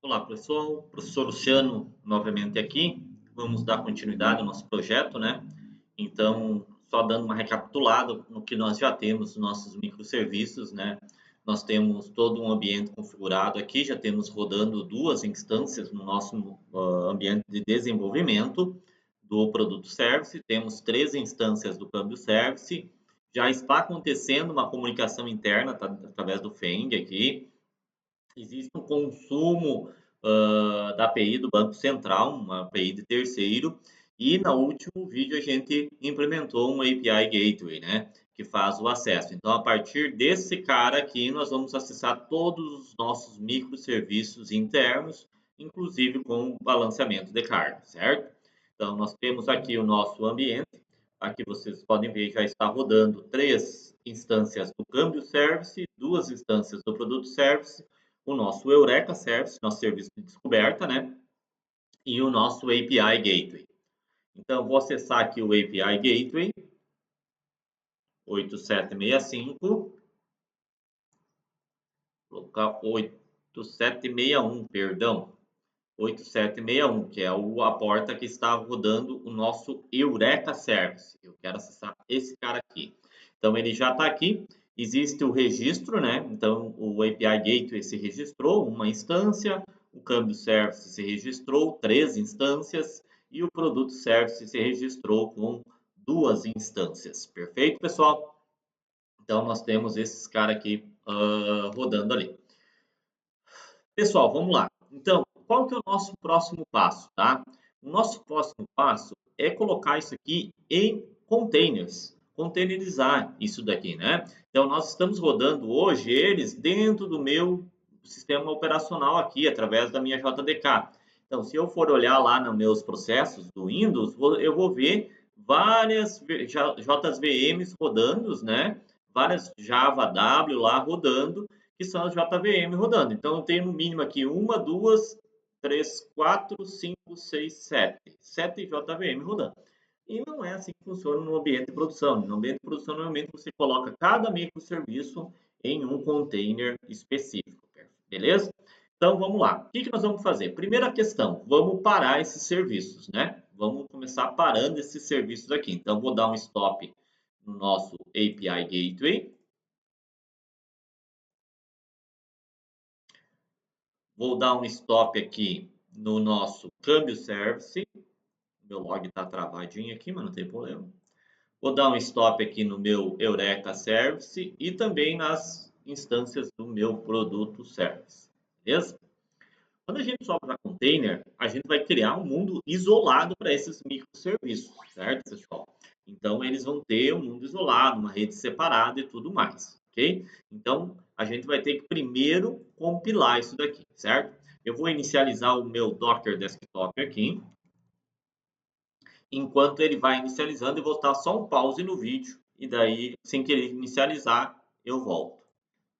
Olá, pessoal. Professor Luciano novamente aqui. Vamos dar continuidade ao nosso projeto, né? Então, só dando uma recapitulada no que nós já temos nos nossos microserviços, né? Nós temos todo um ambiente configurado aqui, já temos rodando duas instâncias no nosso ambiente de desenvolvimento do produto service, temos três instâncias do câmbio service, já está acontecendo uma comunicação interna através do FENG aqui. Existe um consumo da API do Banco Central, uma API de terceiro, e no último vídeo a gente implementou um API Gateway, né, que faz o acesso. Então, a partir desse cara aqui, nós vamos acessar todos os nossos microserviços internos, inclusive com o balanceamento de carga, certo? Então, nós temos aqui o nosso ambiente. Aqui vocês podem ver, já está rodando três instâncias do câmbio service, duas instâncias do produto service, o nosso Eureka Service, nosso serviço de descoberta, né? E o nosso API Gateway. Então, vou acessar aqui o API Gateway 8765, colocar 8761, perdão, 8761, que é a porta que está rodando o nosso Eureka Service. Eu quero acessar esse cara aqui. Então, ele já está aqui. Existe o registro, né? Então, o API Gateway se registrou, uma instância, o câmbio Service se registrou, três instâncias, e o produto Service se registrou com duas instâncias. Perfeito, pessoal? Então, nós temos esses caras aqui rodando ali. Pessoal, vamos lá. Então, qual que é o nosso próximo passo, tá? O nosso próximo passo é colocar isso aqui em containers, containerizar isso daqui, né? Então, nós estamos rodando hoje eles dentro do meu sistema operacional aqui, através da minha JDK. Então, se eu for olhar lá nos meus processos do Windows, eu vou ver várias JVMs rodando, né? Várias Java W lá rodando, que são as JVM rodando. Então, eu tenho no mínimo aqui uma, duas, três, quatro, cinco, seis, sete. Sete JVM rodando. E não é assim que funciona no ambiente de produção. No ambiente de produção, normalmente, você coloca cada microserviço em um container específico. Beleza? Então, vamos lá. O que nós vamos fazer? Primeira questão, vamos parar esses serviços, né? Vamos começar parando esses serviços aqui. Então, vou dar um stop no nosso API Gateway. Vou dar um stop aqui no nosso câmbio service. Meu log está travadinho aqui, mas não tem problema. Vou dar um stop aqui no meu Eureka Service e também nas instâncias do meu produto service. Beleza? Quando a gente sobe para container, a gente vai criar um mundo isolado para esses microserviços, certo, pessoal? Então, eles vão ter um mundo isolado, uma rede separada e tudo mais, ok? Então, a gente vai ter que primeiro compilar isso daqui, certo? Eu vou inicializar o meu Docker Desktop aqui. Enquanto ele vai inicializando, eu vou dar só um pause no vídeo e daí, sem querer inicializar, eu volto.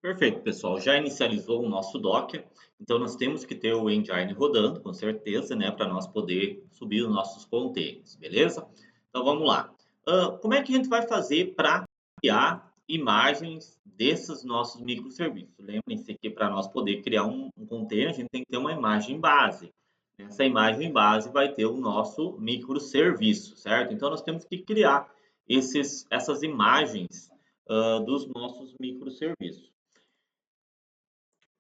Perfeito, pessoal. Já inicializou o nosso Docker, então nós temos que ter o engine rodando, com certeza, né, para nós poder subir os nossos containers, beleza? Então vamos lá. Como é que a gente vai fazer para criar imagens desses nossos microserviços? Lembrem-se que para nós poder criar um container, a gente tem que ter uma imagem base. Essa imagem base vai ter o nosso microserviço, certo? Então nós temos que criar essas imagens dos nossos microserviços.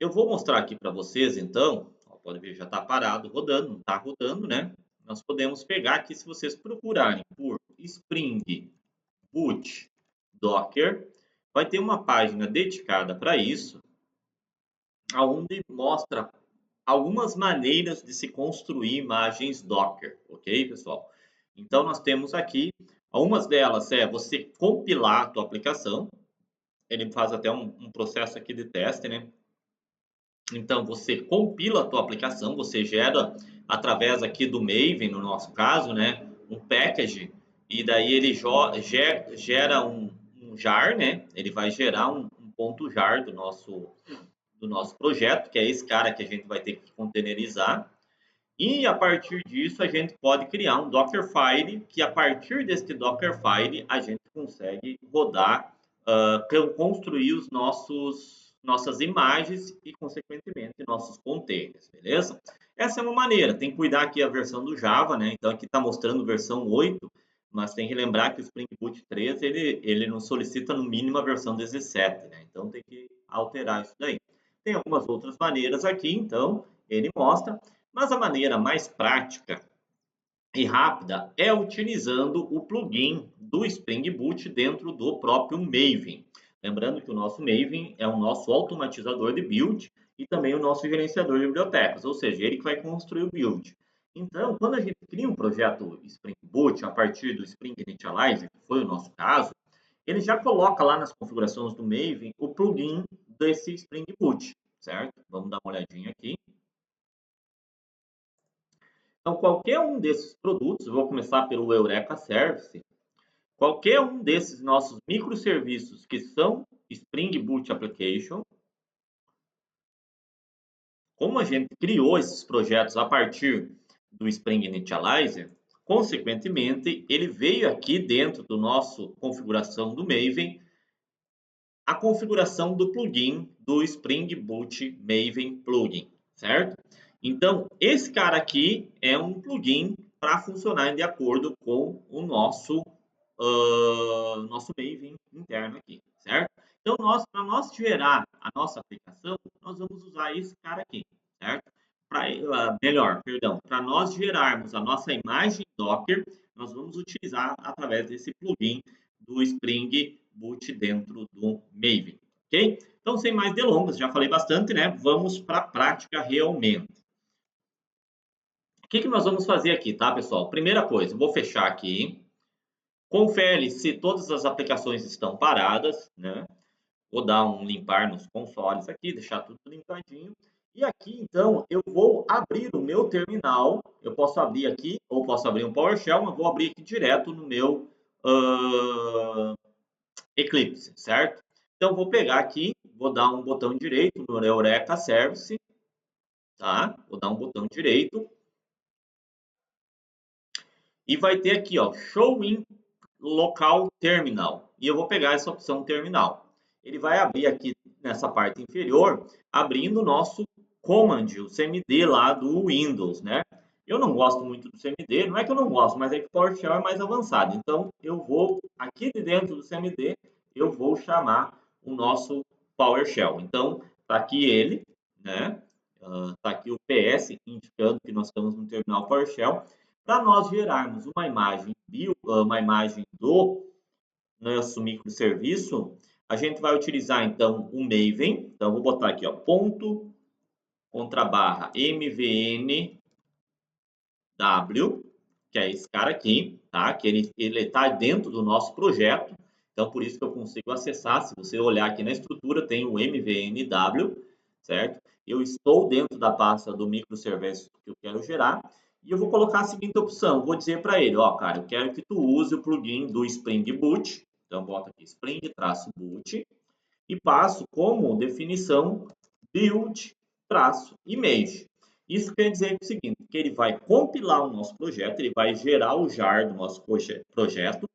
Eu vou mostrar aqui para vocês, então, pode ver, já está parado, rodando, não está rodando, né? Nós podemos pegar aqui, se vocês procurarem por Spring Boot Docker, vai ter uma página dedicada para isso, onde mostra algumas maneiras de se construir imagens Docker, ok, pessoal? Então, nós temos aqui, algumas delas é você compilar a tua aplicação, ele faz até um processo aqui de teste, né? Então, você compila a tua aplicação, você gera, através aqui do Maven, no nosso caso, né, um package, e daí ele gera um jar, né, ele vai gerar um ponto jar do nosso projeto, que é esse cara que a gente vai ter que containerizar, e a partir disso a gente pode criar um Dockerfile, que a partir deste Dockerfile a gente consegue rodar, construir os nossos nossas imagens e, consequentemente, nossos containers, beleza? Essa é uma maneira. Tem que cuidar aqui a versão do Java, né? Então, aqui está mostrando versão 8, mas tem que lembrar que o Spring Boot 13, ele não solicita no mínimo a versão 17, né? Então, tem que alterar isso daí. Tem algumas outras maneiras aqui, então, ele mostra, mas a maneira mais prática e rápida é utilizando o plugin do Spring Boot dentro do próprio Maven. Lembrando que o nosso Maven é o nosso automatizador de build e também o nosso gerenciador de bibliotecas, ou seja, ele que vai construir o build. Então, quando a gente cria um projeto Spring Boot a partir do Spring Initializer, que foi o nosso caso, ele já coloca lá nas configurações do Maven o plugin desse Spring Boot, certo? Vamos dar uma olhadinha aqui. Então, qualquer um desses produtos, eu vou começar pelo Eureka Service, qualquer um desses nossos microserviços que são Spring Boot Application, como a gente criou esses projetos a partir do Spring Initializer, consequentemente, ele veio aqui dentro do nosso configuração do Maven, a configuração do plugin do Spring Boot Maven Plugin, certo? Então, esse cara aqui é um plugin para funcionar de acordo com o nosso Maven interno aqui, certo? Então, para nós gerar a nossa aplicação, nós vamos usar esse cara aqui, certo? Para nós gerarmos a nossa imagem Docker, nós vamos utilizar através desse plugin do Spring Boot dentro do Maven, ok? Então, sem mais delongas, já falei bastante, né? Vamos para a prática realmente. O que nós vamos fazer aqui, tá, pessoal? Primeira coisa, vou fechar aqui. Confere se todas as aplicações estão paradas, né? Vou dar um limpar nos consoles aqui, deixar tudo limpadinho. E aqui, então, eu vou abrir o meu terminal. Eu posso abrir aqui, ou posso abrir um PowerShell, mas vou abrir aqui direto no meu Eclipse, certo? Então, vou pegar aqui, vou dar um botão direito no Eureka Service, tá? Vou dar um botão direito. E vai ter aqui, ó, Show in Local Terminal. E eu vou pegar essa opção Terminal. Ele vai abrir aqui nessa parte inferior, abrindo o nosso Command, o CMD lá do Windows, né? Eu não gosto muito do CMD, não é que eu não gosto, mas é que o PowerShell é mais avançado. Então, eu vou, aqui de dentro do CMD, eu vou chamar o nosso PowerShell. Então, tá aqui ele, né? Tá aqui o PS, indicando que nós estamos no terminal PowerShell. Para nós gerarmos uma imagem do nosso microserviço, a gente vai utilizar então o Maven. Então, vou botar aqui, ó, ponto contra barra mvnw, que é esse cara aqui, tá? Que ele está dentro do nosso projeto. Então, por isso que eu consigo acessar. Se você olhar aqui na estrutura, tem o mvnw, certo? Eu estou dentro da pasta do microserviço que eu quero gerar. E eu vou colocar a seguinte opção. Vou dizer para ele, ó, cara, eu quero que tu use o plugin do Spring Boot. Então, bota aqui Spring-Boot e passo como definição build-image. Isso quer dizer o seguinte, que ele vai compilar o nosso projeto, ele vai gerar o jar do nosso projeto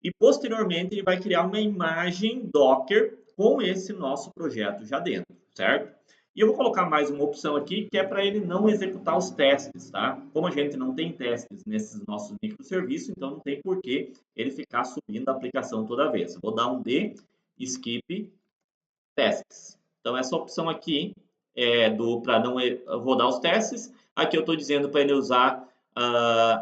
e posteriormente ele vai criar uma imagem Docker com esse nosso projeto já dentro, certo? E eu vou colocar mais uma opção aqui, que é para ele não executar os testes, tá? Como a gente não tem testes nesses nossos microserviços, então não tem por que ele ficar subindo a aplicação toda vez. Vou dar um D, skip testes. Então, essa opção aqui é para não rodar os testes. Aqui eu estou dizendo para ele usar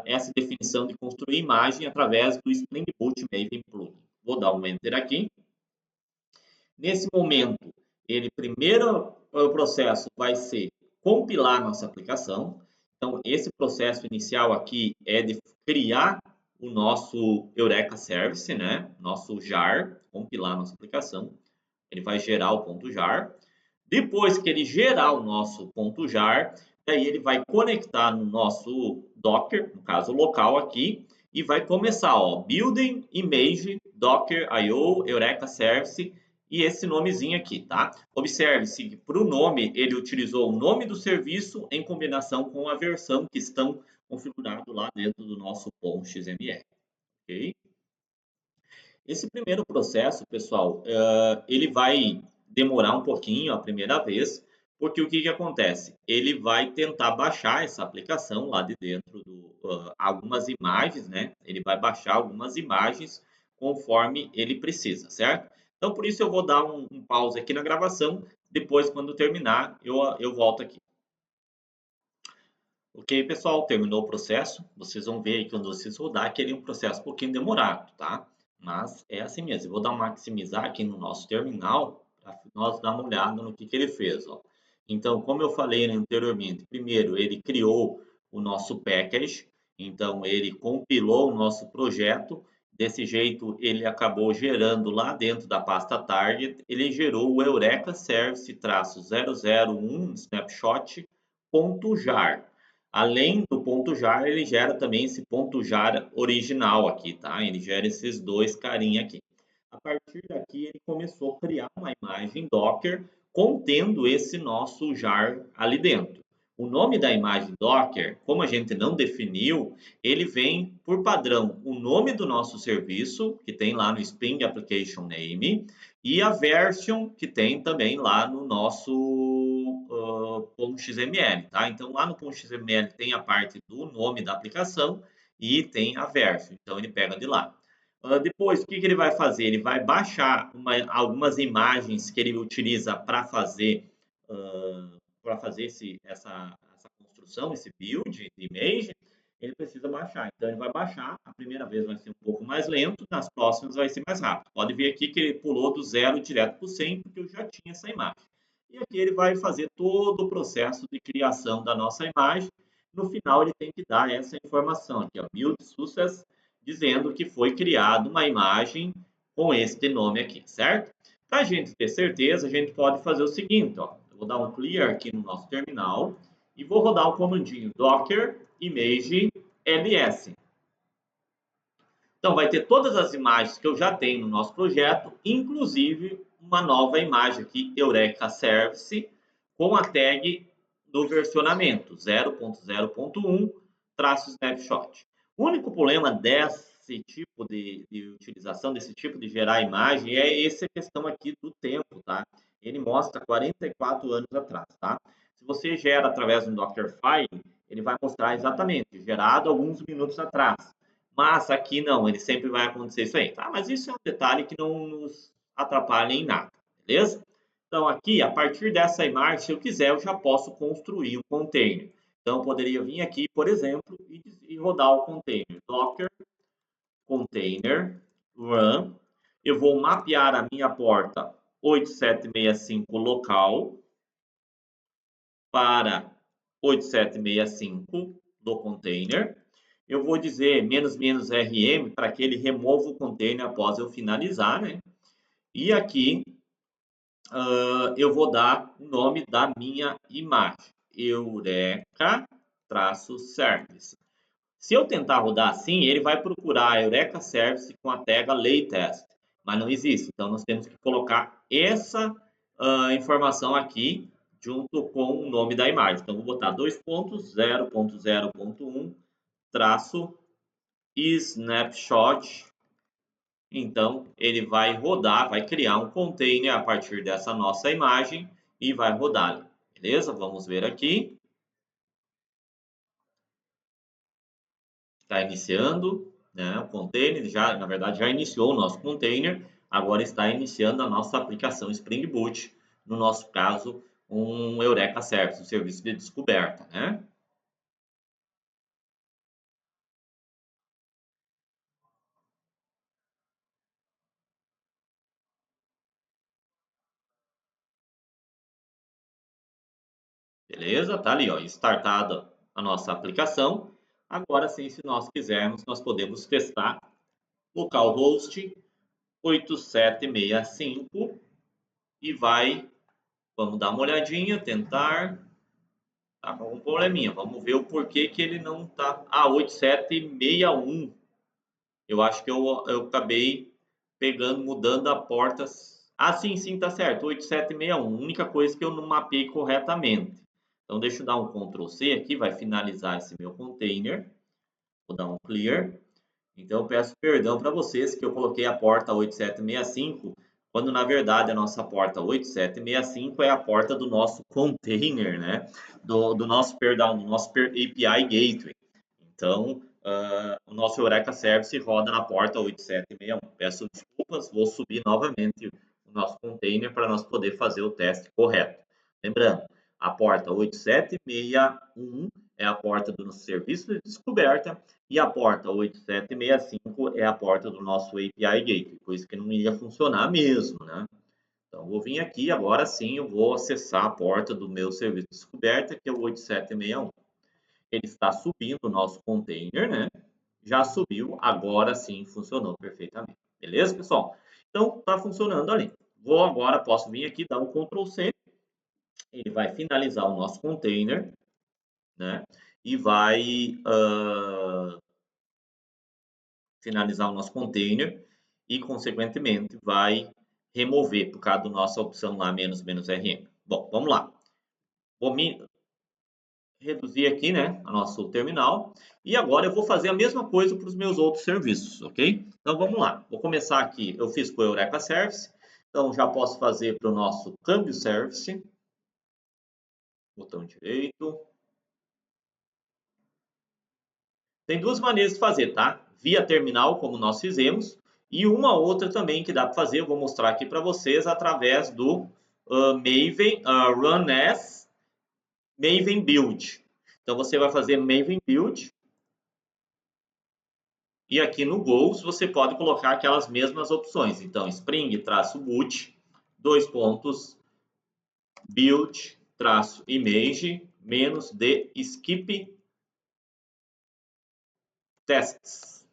essa definição de construir imagem através do Spring Boot Maven Plugin. Vou dar um Enter aqui. Nesse momento, primeiro o processo vai ser compilar nossa aplicação. Então, esse processo inicial aqui é de criar o nosso Eureka Service, né? Nosso jar, compilar nossa aplicação. Ele vai gerar o ponto jar. Depois que ele gerar o nosso ponto jar, daí ele vai conectar no nosso Docker, no caso local aqui, e vai começar, ó, Building Image Docker IO Eureka Service e esse nomezinho aqui, tá? Observe-se que para o nome ele utilizou o nome do serviço em combinação com a versão que estão configurado lá dentro do nosso .xml, ok? Esse primeiro processo, pessoal, ele vai demorar um pouquinho a primeira vez, porque o que acontece? Ele vai tentar baixar essa aplicação lá de dentro algumas imagens, né? Ele vai baixar algumas imagens conforme ele precisa, certo? Então, por isso eu vou dar um pause aqui na gravação, depois, quando terminar, eu volto aqui. Ok, pessoal, terminou o processo. Vocês vão ver aí quando vocês rodar que ele é um processo um pouquinho demorado, tá? Mas é assim mesmo. Eu vou dar um maximizar aqui no nosso terminal para nós dar uma olhada no que ele fez, ó. Então, como eu falei anteriormente, primeiro ele criou o nosso package, então ele compilou o nosso projeto. Desse jeito, ele acabou gerando lá dentro da pasta target, ele gerou o Eureka Service-001 snapshot.jar. Além do ponto jar, ele gera também esse ponto jar original aqui, tá? Ele gera esses dois carinha aqui. A partir daqui, ele começou a criar uma imagem Docker contendo esse nosso jar ali dentro. O nome da imagem Docker, como a gente não definiu, ele vem por padrão o nome do nosso serviço, que tem lá no Spring Application Name, e a version, que tem também lá no nosso .xml, tá? Então, lá no .xml tem a parte do nome da aplicação e tem a version. Então, ele pega de lá. Depois, o que ele vai fazer? Ele vai baixar algumas imagens que ele utiliza para fazer, essa construção, esse build de image. Ele precisa baixar. Então, ele vai baixar. A primeira vez vai ser um pouco mais lento, nas próximas vai ser mais rápido. Pode ver aqui que ele pulou do 0 direto para o 100, porque eu já tinha essa imagem. E aqui ele vai fazer todo o processo de criação da nossa imagem. No final, ele tem que dar essa informação aqui, ó, Build Success, dizendo que foi criada uma imagem com este nome aqui, certo? Para a gente ter certeza, a gente pode fazer o seguinte, ó. Eu vou dar um clear aqui no nosso terminal e vou rodar o comandinho docker image ls. Então, vai ter todas as imagens que eu já tenho no nosso projeto, inclusive uma nova imagem aqui, Eureka Service, com a tag do versionamento 0.0.1-snapshot. O único problema desse tipo de utilização, desse tipo de gerar imagem, é essa questão aqui do tempo, tá? Ele mostra 44 anos atrás, tá? Se você gera através do Dockerfile, ele vai mostrar exatamente, gerado alguns minutos atrás. Mas aqui não, ele sempre vai acontecer isso aí, tá? Mas isso é um detalhe que não nos atrapalha em nada, beleza? Então aqui, a partir dessa imagem, se eu quiser, eu já posso construir um container. Então eu poderia vir aqui, por exemplo, e rodar o container. Docker, container, run. Eu vou mapear a minha porta 8765 local para 8765 do container. Eu vou dizer "-rm" para que ele remova o container após eu finalizar, né? E aqui eu vou dar o nome da minha imagem, Eureka-Service. Se eu tentar rodar assim, ele vai procurar a Eureka Service com a tag latest, mas não existe. Então, nós temos que colocar essa informação aqui junto com o nome da imagem. Então, vou botar 2.0.0.1 traço snapshot. Então, ele vai rodar, vai criar um container a partir dessa nossa imagem e vai rodar. Beleza? Vamos ver aqui. Está iniciando, né, o container, já, na verdade já iniciou o nosso container, agora está iniciando a nossa aplicação Spring Boot, no nosso caso, um Eureka Service, um serviço de descoberta, né? Beleza? Tá ali, ó, startada a nossa aplicação. Agora sim, se nós quisermos, nós podemos testar localhost 8765 e vamos dar uma olhadinha, tentar. Tá com algum probleminha. Vamos ver o porquê que ele não tá. 8761. Eu acho que eu acabei pegando, mudando a porta. Sim, sim, tá certo. 8761. A única coisa que eu não mapeei corretamente. Então, deixa eu dar um Ctrl C aqui, vai finalizar esse meu container. Vou dar um clear. Então, eu peço perdão para vocês que eu coloquei a porta 8765 quando na verdade a nossa porta 8765 é a porta do nosso container, né? Do nosso API Gateway. Então, o nosso Eureka Service roda na porta 8761. Peço desculpas, vou subir novamente o nosso container para nós poder fazer o teste correto. Lembrando, a porta 8761 é a porta do nosso serviço de descoberta e a porta 8765 é a porta do nosso API Gateway, por isso que não ia funcionar mesmo, né? Então, vou vir aqui, agora sim, eu vou acessar a porta do meu serviço de descoberta, que é o 8761. Ele está subindo o nosso container, né? Já subiu, agora sim funcionou perfeitamente. Beleza, pessoal? Então, está funcionando ali. Posso vir aqui, dar um Ctrl C. Ele vai finalizar o nosso container, né? E vai finalizar o nosso container e, consequentemente, vai remover por causa da nossa opção lá, "-rm". Bom, vamos lá. Vou reduzir aqui, né, o nosso terminal. E agora eu vou fazer a mesma coisa para os meus outros serviços, ok? Então vamos lá. Vou começar aqui. Eu fiz com o Eureka Service. Então já posso fazer para o nosso Câmbio Service. Botão direito. Tem duas maneiras de fazer, tá? Via terminal, como nós fizemos, e uma outra também que dá para fazer, eu vou mostrar aqui para vocês, através do Maven Run as Maven Build. Então você vai fazer Maven Build, e aqui no Goals você pode colocar aquelas mesmas opções. Então, Spring-boot, build-image, -de skip tests.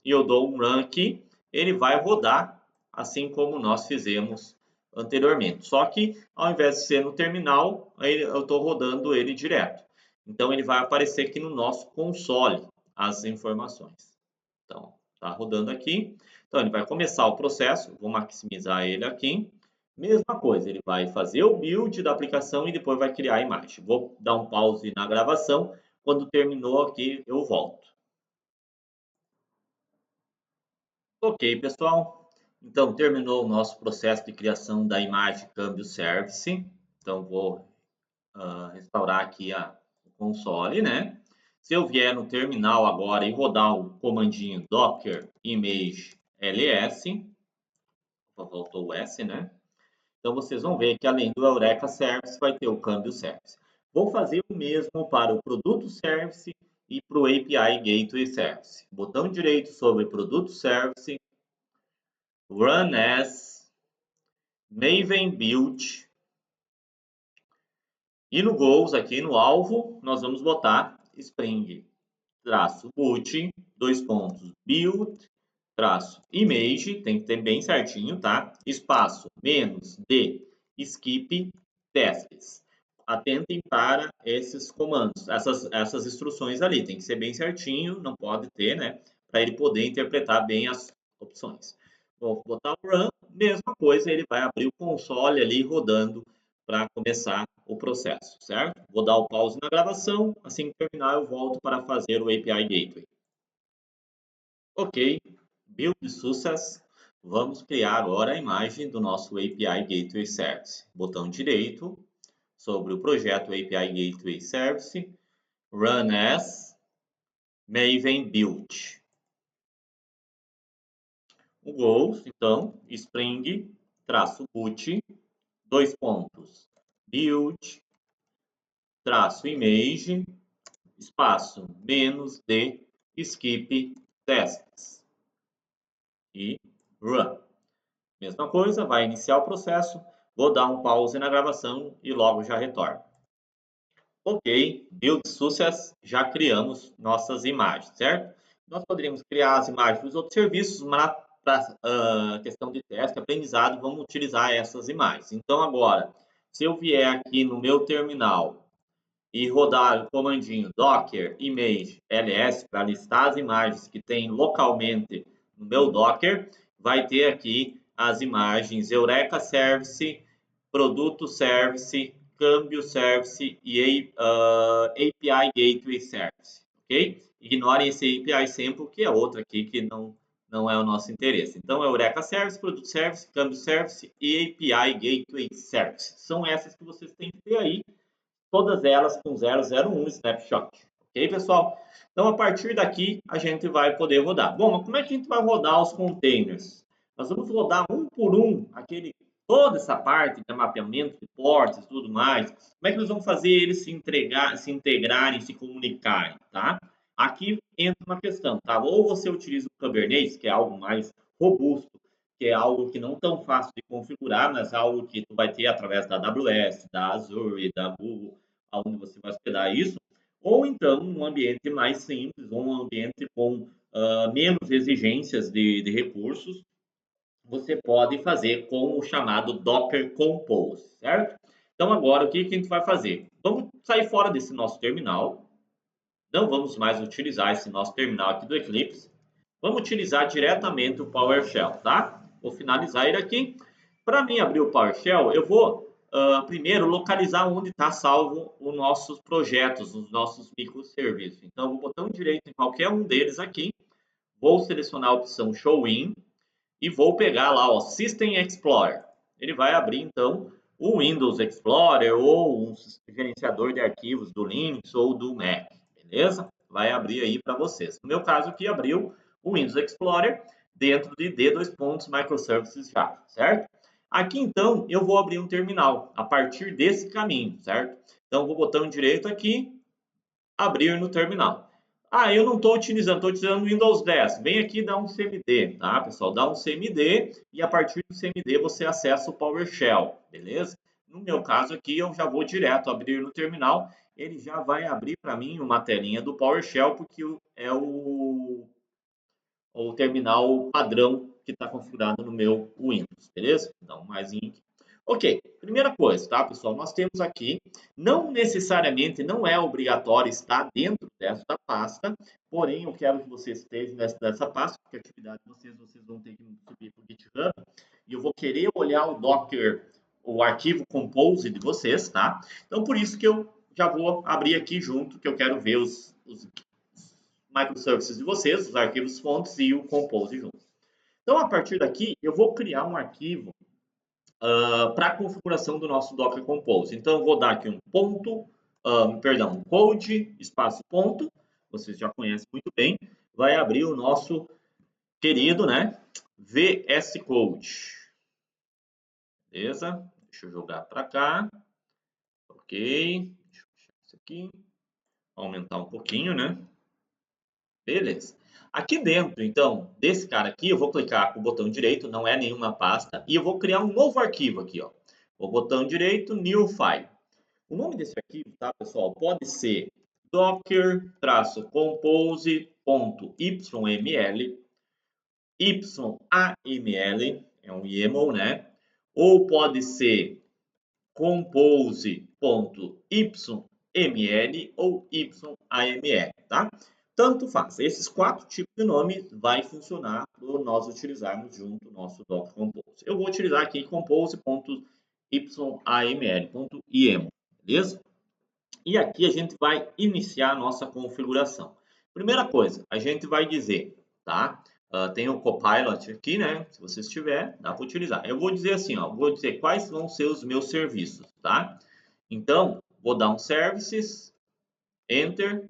E eu dou um run aqui, ele vai rodar assim como nós fizemos anteriormente. Só que ao invés de ser no terminal, eu estou rodando ele direto. Então ele vai aparecer aqui no nosso console as informações. Então, está rodando aqui. Então ele vai começar o processo, vou maximizar ele aqui. Mesma coisa, ele vai fazer o build da aplicação e depois vai criar a imagem. Vou dar um pause na gravação. Quando terminou aqui, eu volto. Ok, pessoal. Então, terminou o nosso processo de criação da imagem Câmbio Service. Então, vou restaurar aqui o console, né? Se eu vier no terminal agora e rodar o comandinho docker image ls, voltou o S, né? Então, vocês vão ver que além do Eureka Service, vai ter o Câmbio Service. Vou fazer o mesmo para o Produto Service e para o API Gateway Service. Botão direito sobre Produto Service, Run as, Maven Build. E no Goals, aqui no alvo, nós vamos botar Spring-boot, build-image, tem que ter bem certinho, tá? Espaço, -de skip tests. Atentem para esses comandos, essas instruções ali, tem que ser bem certinho, não pode ter, né? Para ele poder interpretar bem as opções. Vou botar o run, mesma coisa, ele vai abrir o console ali rodando para começar o processo, certo? Vou dar o pause na gravação, assim que terminar eu volto para fazer o API Gateway. Ok, build success. Vamos criar agora a imagem do nosso API Gateway Service. Botão direito sobre o projeto API Gateway Service, Run as, Maven Build. O goals, então, Spring-boot, build, -image, espaço, -de skip tests. E run. Mesma coisa, vai iniciar o processo, vou dar um pause na gravação e logo já retorno. Ok, build success, já criamos nossas imagens, certo? Nós poderíamos criar as imagens dos outros serviços, mas para questão de teste, aprendizado, vamos utilizar essas imagens. Então agora, se eu vier aqui no meu terminal e rodar o comandinho docker image ls para listar as imagens que tem localmente no meu Docker, vai ter aqui as imagens Eureka Service, Produto Service, Câmbio Service e API Gateway Service, ok? Ignorem esse API Sample, que é outro aqui que não não é o nosso interesse. Então, Eureka Service, Product Service, Câmbio Service e API Gateway Service. São essas que vocês têm que ter aí, todas elas com 001 snapshot. Ok, pessoal? Então, a partir daqui, a gente vai poder rodar. Bom, mas como é que a gente vai rodar os containers? Nós vamos rodar um por um toda essa parte de mapeamento de portas e tudo mais. Como é que nós vamos fazer eles se integrarem, se comunicarem, tá? Aqui entra uma questão, tá? Ou você utiliza o Kubernetes, que é algo mais robusto, que é algo que não tão fácil de configurar, mas algo que tu vai ter através da AWS, da Azure, da Google, aonde você vai hospedar isso, ou então um ambiente mais simples, ou um ambiente com menos exigências de recursos, você pode fazer com o chamado Docker Compose, certo? Então agora o que a gente vai fazer? Vamos sair fora desse nosso terminal, não vamos mais utilizar esse nosso terminal aqui do Eclipse, vamos utilizar diretamente o PowerShell, tá? Vou finalizar ele aqui. Para mim abrir o PowerShell, eu vou primeiro localizar onde está salvo os nossos projetos, os nossos microserviços. Então, eu vou botar um direito em qualquer um deles aqui, vou selecionar a opção Show In e vou pegar lá, o System Explorer. Ele vai abrir, então, o Windows Explorer ou um gerenciador de arquivos do Linux ou do Mac, beleza? Vai abrir aí para vocês. No meu caso aqui, abriu o Windows Explorer dentro de D2.microservices já, certo? Aqui, então, eu vou abrir um terminal a partir desse caminho, certo? Então, vou botão direito aqui, abrir no terminal. Ah, eu não estou utilizando o Windows 10. Vem aqui dar um CMD, tá, pessoal? Dá um CMD e a partir do CMD você acessa o PowerShell, beleza? No meu caso aqui, eu já vou direto abrir no terminal. Ele já vai abrir para mim uma telinha do PowerShell, porque é o terminal padrão que está configurado no meu Windows, beleza? Então, mais em Ok, primeira coisa, tá, pessoal? Nós temos aqui, não necessariamente, não é obrigatório estar dentro desta pasta, porém, eu quero que vocês estejam nessa pasta, porque a atividade de vocês vão ter que subir para o GitHub, e eu vou querer olhar o Docker, o arquivo Compose de vocês, tá? Então, por isso que eu já vou abrir aqui junto, que eu quero ver os microservices de vocês, os arquivos fontes e o Compose junto. Então, a partir daqui, eu vou criar um arquivo para a configuração do nosso Docker Compose. Então, eu vou dar aqui um ponto, code, espaço ponto, vocês já conhecem muito bem, vai abrir o nosso querido, né, VS Code. Beleza? Deixa eu jogar para cá. Ok. Deixa eu fechar isso aqui. Aumentar um pouquinho, né? Beleza. Aqui dentro, então, desse cara aqui, eu vou clicar com o botão direito, não é nenhuma pasta, e eu vou criar um novo arquivo aqui, ó. O botão direito, New File. O nome desse arquivo, tá, pessoal, pode ser docker-compose.yml, YAML, é um YAML, né? Ou pode ser compose.yml ou YAML, tá? Tanto faz. Esses 4 tipos de nome vai funcionar para nós utilizarmos junto o nosso Docker Compose. Eu vou utilizar aqui compose.yml.ym, beleza? E aqui a gente vai iniciar a nossa configuração. Primeira coisa, a gente vai dizer, tá? Tem o Copilot aqui, né? Se você estiver, dá para utilizar. Eu vou dizer assim, ó, vou dizer quais vão ser os meus serviços, tá? Então, vou dar um services, enter.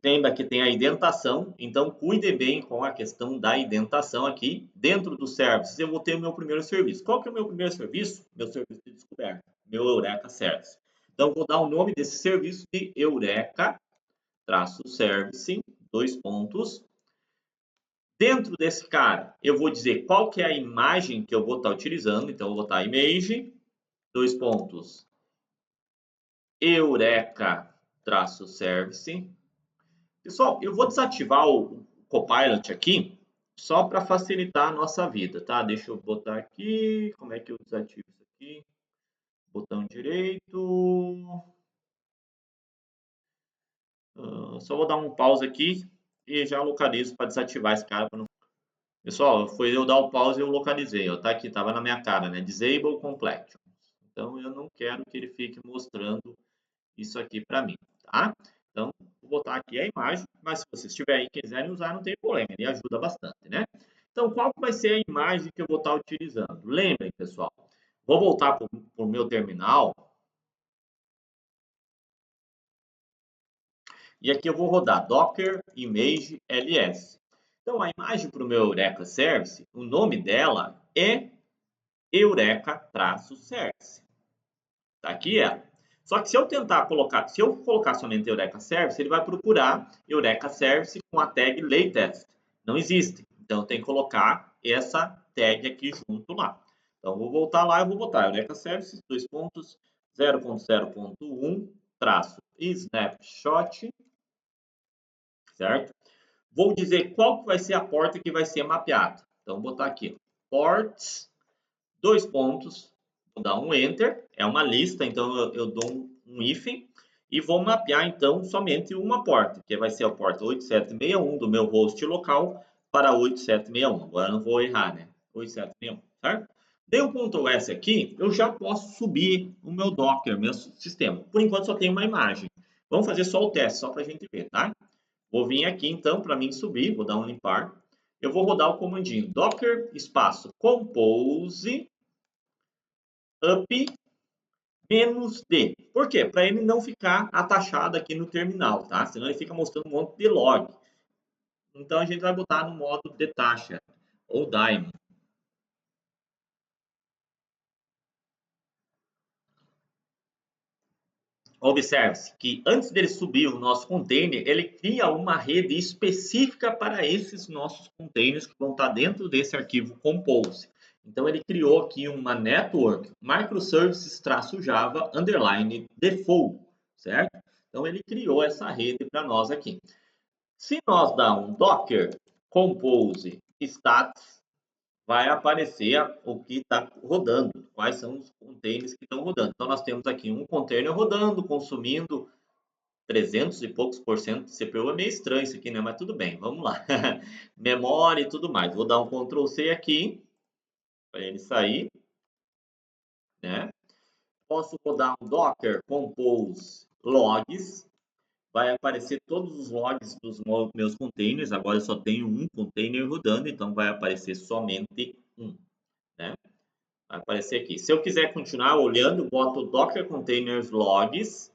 Lembra que tem a indentação, então cuide bem com a questão da indentação aqui. Dentro do services, eu vou ter o meu primeiro serviço. Qual que é o meu primeiro serviço? Meu serviço de descoberta, meu Eureka Service. Então, vou dar o nome desse serviço de Eureka-Service, 2 pontos. Dentro desse cara, eu vou dizer qual que é a imagem que eu vou estar utilizando. Então, eu vou botar image, 2 pontos, Eureka-Service. Pessoal, eu vou desativar o Copilot aqui, só para facilitar a nossa vida, tá? Deixa eu botar aqui, como é que eu desativo isso aqui? Botão direito. Só vou dar um pause aqui e já localizo para desativar esse cara. Não... Pessoal, foi eu dar o pause e eu localizei, ó, tá aqui, tava na minha cara, né? Disable Completion. Então, eu não quero que ele fique mostrando isso aqui para mim, tá? Então, vou botar aqui a imagem, mas se vocês tiverem e quiserem usar, não tem problema, ele ajuda bastante, né? Então, qual vai ser a imagem que eu vou estar utilizando? Lembrem, pessoal, vou voltar para o meu terminal. E aqui eu vou rodar Docker Image LS. Então, a imagem para o meu Eureka Service, o nome dela é Eureka-Service. Tá aqui ela. Só que se eu tentar colocar, se eu colocar somente Eureka Service, ele vai procurar Eureka Service com a tag latest. Não existe. Então, eu tenho que colocar essa tag aqui junto lá. Então, vou voltar lá e vou botar Eureka Service, 2.0.0.1, traço snapshot, certo? Vou dizer qual que vai ser a porta que vai ser mapeada. Então, vou botar aqui, ports, dois pontos, vou dar um enter, é uma lista, então eu dou um hífen e vou mapear então somente uma porta, que vai ser a porta 8761 do meu host local para 8761. Agora não vou errar, né? 8761, certo? Dei um Ctrl S aqui, eu já posso subir o meu Docker, meu sistema. Por enquanto só tem uma imagem. Vamos fazer só o teste, só para a gente ver, tá? Vou vir aqui então para mim subir, vou dar um limpar. Eu vou rodar o comandinho docker espaço compose up -d. Por quê? Para ele não ficar atachado aqui no terminal, tá? Senão ele fica mostrando um monte de log. Então a gente vai botar no modo detacha ou daemon. Observe-se que antes dele subir o nosso container, ele cria uma rede específica para esses nossos containers que vão estar dentro desse arquivo compose. Então ele criou aqui uma network microservices-java underline default, certo? Então ele criou essa rede para nós aqui. Se nós dar um docker compose stats, vai aparecer o que está rodando, quais são os containers que estão rodando. Então, nós temos aqui um container rodando, consumindo 300 e poucos por cento de CPU. É meio estranho isso aqui, né? Mas tudo bem, vamos lá. Memória e tudo mais. Vou dar um Ctrl C aqui, para ele sair, né? Posso rodar um docker compose logs, vai aparecer todos os logs dos meus containers. Agora eu só tenho um container rodando, então vai aparecer somente um, né? Vai aparecer aqui. Se eu quiser continuar olhando, boto docker containers logs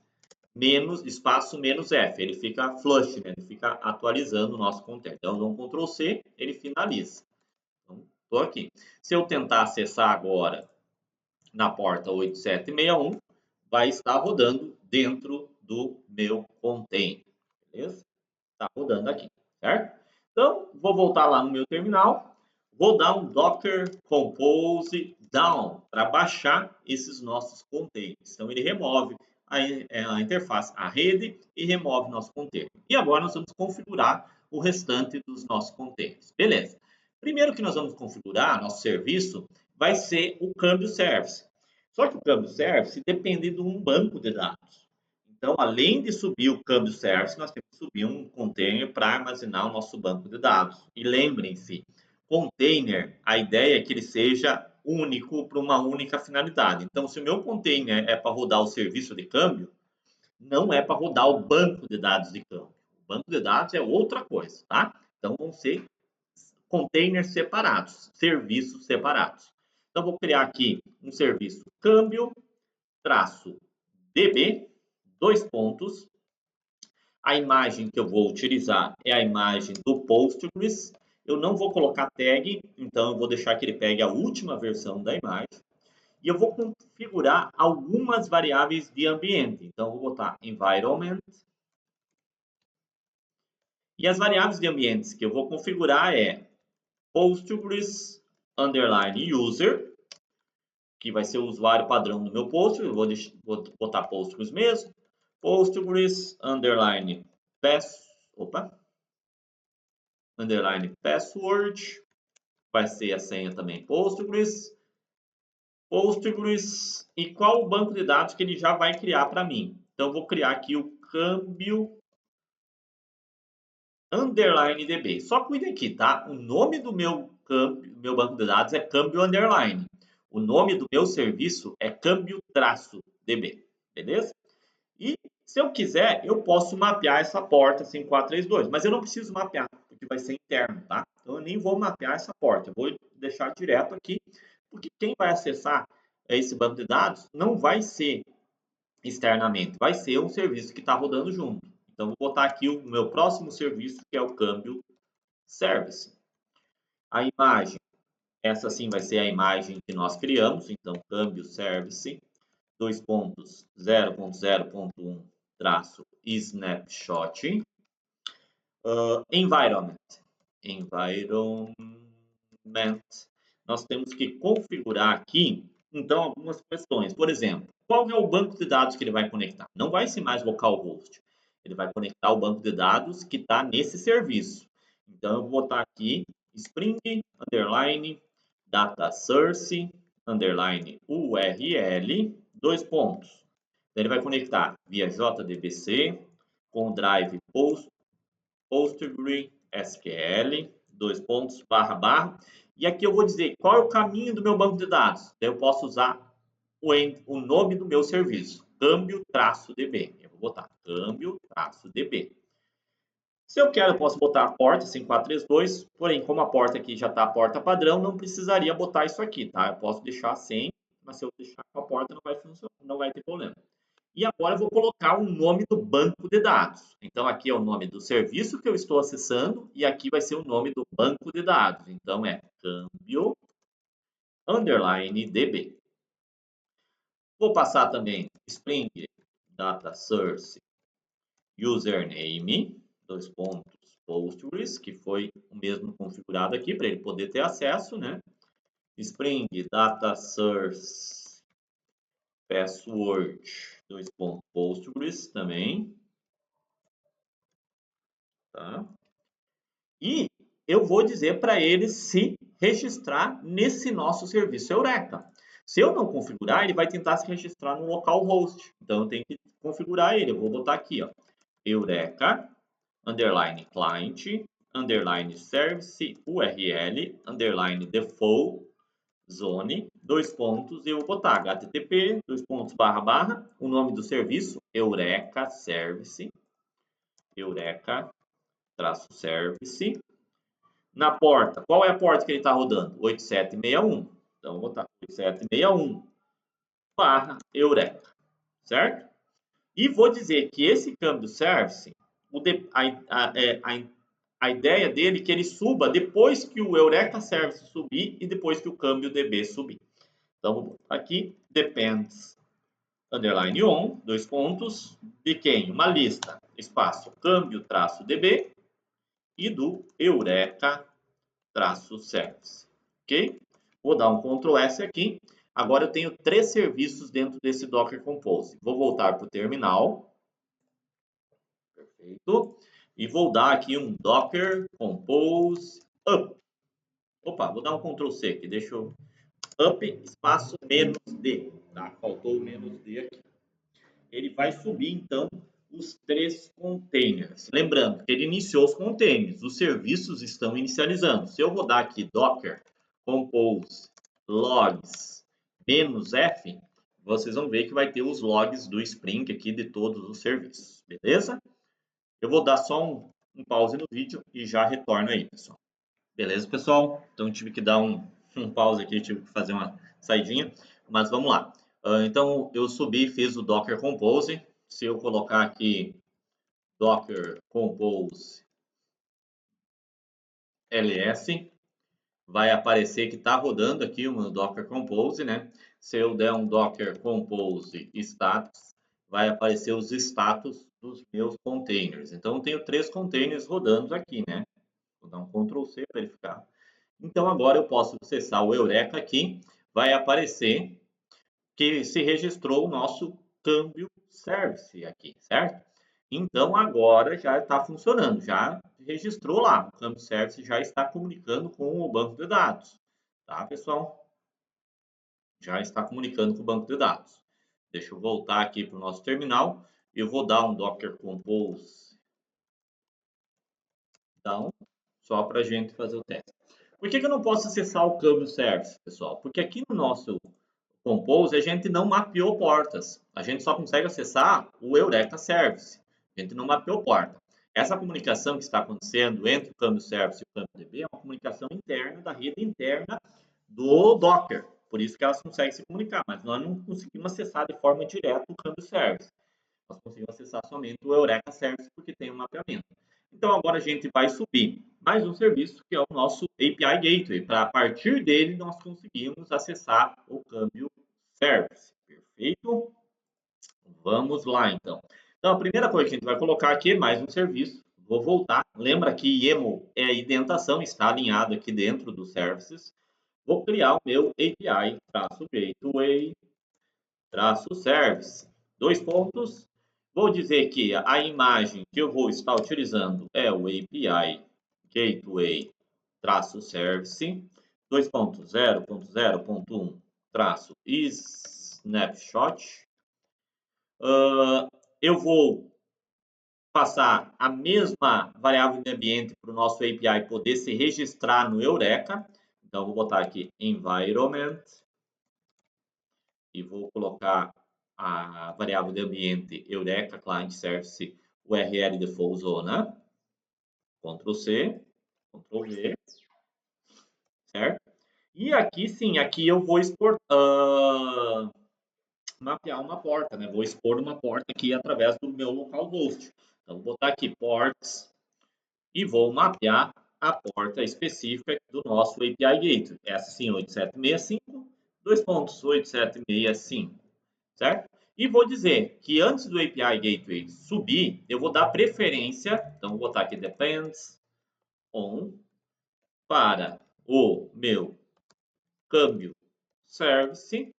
menos espaço menos F. Ele fica flush, né? Ele fica atualizando o nosso container. Então, eu dou um Ctrl C, ele finaliza. Então, estou aqui. Se eu tentar acessar agora na porta 8761, vai estar rodando dentro do meu container. Beleza? Está rodando aqui, certo? Então, vou voltar lá no meu terminal. Vou dar um docker compose down para baixar esses nossos containers. Então, ele remove a interface, a rede, e remove nosso container. E agora nós vamos configurar o restante dos nossos containers. Beleza. Primeiro que nós vamos configurar nosso serviço vai ser o câmbio service. Só que o câmbio service depende de um banco de dados. Então, além de subir o câmbio service, nós temos que subir um container para armazenar o nosso banco de dados. E lembrem-se, container, a ideia é que ele seja único para uma única finalidade. Então, se o meu container é para rodar o serviço de câmbio, não é para rodar o banco de dados de câmbio. O banco de dados é outra coisa, tá? Então, vão ser containers separados, serviços separados. Então, vou criar aqui um serviço câmbio, traço DB, dois pontos. A imagem que eu vou utilizar é a imagem do Postgres. Eu não vou colocar tag, então eu vou deixar que ele pegue a última versão da imagem. E eu vou configurar algumas variáveis de ambiente. Então, eu vou botar environment. E as variáveis de ambientes que eu vou configurar é Postgres underline user, que vai ser o usuário padrão do meu Postgres. Eu vou botar Postgres mesmo. Postgres underline underline password, vai ser a senha também Postgres, e qual o banco de dados que ele já vai criar para mim. Então, eu vou criar aqui o câmbio underline DB. Só cuida aqui, tá? O nome do meu banco de dados é câmbio underline. O nome do meu serviço é câmbio traço DB, beleza? E se eu quiser, eu posso mapear essa porta 5432, mas eu não preciso mapear, porque vai ser interno, tá? Então, eu nem vou mapear essa porta, eu vou deixar direto aqui, porque quem vai acessar esse banco de dados não vai ser externamente, vai ser um serviço que está rodando junto. Então, vou botar aqui o meu próximo serviço, que é o câmbio service. A imagem, essa sim vai ser a imagem que nós criamos, então câmbio service, 2.0.0.1 traço snapshot, environment. Nós temos que configurar aqui, então, algumas questões. Por exemplo, qual é o banco de dados que ele vai conectar? Não vai ser mais localhost. Ele vai conectar o banco de dados que está nesse serviço. Então, eu vou botar aqui Spring, underline, data source, underline, URL, 2 pontos. Então, ele vai conectar via JDBC com o drive PostgreSQL, 2 pontos, barra, barra. E aqui eu vou dizer qual é o caminho do meu banco de dados. Eu posso usar o nome do meu serviço, câmbio-db. Eu vou botar câmbio-db. Se eu quero, eu posso botar a porta 5432, porém, como a porta aqui já está a porta padrão, não precisaria botar isso aqui, tá? Eu posso deixar sem, mas se eu deixar com a porta não vai funcionar, não vai ter problema. E agora eu vou colocar o nome do banco de dados. Então, aqui é o nome do serviço que eu estou acessando e aqui vai ser o nome do banco de dados. Então, é câmbio underline db. Vou passar também Spring Data Source Username, 2 pontos, Postgres, que foi o mesmo configurado aqui para ele poder ter acesso, né? Spring Data Source Password, 2 pontos, Postgres também. Tá? E eu vou dizer para ele se registrar nesse nosso serviço Eureka. Se eu não configurar, ele vai tentar se registrar no localhost. Então, eu tenho que configurar ele. Eu vou botar aqui, ó, Eureka, underline client, underline service, URL, underline default, zone, 2 pontos, e eu vou botar http, 2 pontos, barra, barra, o nome do serviço, Eureka Service, Eureka, traço service. Na porta, qual é a porta que ele está rodando? 8761. Então, vou botar 8761 barra Eureka, certo? E vou dizer que esse câmbio service, a ideia dele é que ele suba depois que o Eureka Service subir e depois que o câmbio DB subir. Então, vou botar aqui, depends, underline on, 2 pontos, de quem? Uma lista, espaço, câmbio, traço DB, e do Eureka service, ok? Vou dar um Ctrl S aqui. Agora eu tenho 3 serviços dentro desse Docker Compose. Vou voltar para o terminal. Perfeito. E vou dar aqui um Docker Compose up. Opa, vou dar um Ctrl C aqui. Deixa eu... Up, espaço, menos D. Tá? Faltou o menos D aqui. Ele vai subir, então, os 3 containers. Lembrando que ele iniciou os containers. Os serviços estão inicializando. Se eu rodar aqui Docker Compose logs menos F, vocês vão ver que vai ter os logs do Spring aqui de todos os serviços. Beleza? Eu vou dar só um pause no vídeo e já retorno aí, pessoal. Beleza, pessoal? Então, tive que dar um pause aqui, tive que fazer uma saidinha, mas vamos lá. Então, eu subi e fiz o Docker Compose. Se eu colocar aqui Docker Compose ls, vai aparecer que está rodando aqui o Docker Compose, né? Se eu der um Docker Compose status, vai aparecer os status dos meus containers. Então, eu tenho 3 containers rodando aqui, né? Vou dar um Ctrl C para verificar. Então, agora eu posso acessar o Eureka aqui, vai aparecer que se registrou o nosso câmbio service aqui, certo? Então, agora já está funcionando, já registrou lá. O câmbio service já está comunicando com o banco de dados, tá, pessoal? Já está comunicando com o banco de dados. Deixa eu voltar aqui para o nosso terminal. Eu vou dar um Docker Compose down, só para a gente fazer o teste. Por que eu não posso acessar o câmbio service, pessoal? Porque aqui no nosso Compose, a gente não mapeou portas. A gente só consegue acessar o Eureka Service. A gente não mapeou porta. Essa comunicação que está acontecendo entre o câmbio service e o câmbio DB é uma comunicação interna da rede interna do Docker. Por isso que elas conseguem se comunicar, mas nós não conseguimos acessar de forma direta o câmbio service. Nós conseguimos acessar somente o Eureka Service porque tem um mapeamento. Então agora a gente vai subir mais um serviço que é o nosso API Gateway. Para a partir dele nós conseguimos acessar o câmbio Service. Perfeito? Vamos lá então. Então a primeira coisa que a gente vai colocar aqui é mais um serviço. Vou voltar. Lembra que YAML é a indentação, está alinhado aqui dentro dos services. Vou criar o meu API-Gateway-Service. Dois pontos. Vou dizer que a imagem que eu vou estar utilizando é o API Gateway-Service 2.0.0.1-snapshot. Eu vou passar a mesma variável de ambiente para o nosso API poder se registrar no Eureka. Então, vou botar aqui environment e vou colocar a variável de ambiente Eureka Client Service URL Default Zona. Ctrl C, Ctrl V, certo? E aqui sim, aqui eu vou mapear uma porta, né? Vou expor uma porta aqui através do meu localhost. Então, vou botar aqui ports e vou mapear a porta específica do nosso API Gateway. Essa sim, 8765.2.8765, certo? E vou dizer que antes do API Gateway subir, eu vou dar preferência, então vou botar aqui depends on para o meu câmbio service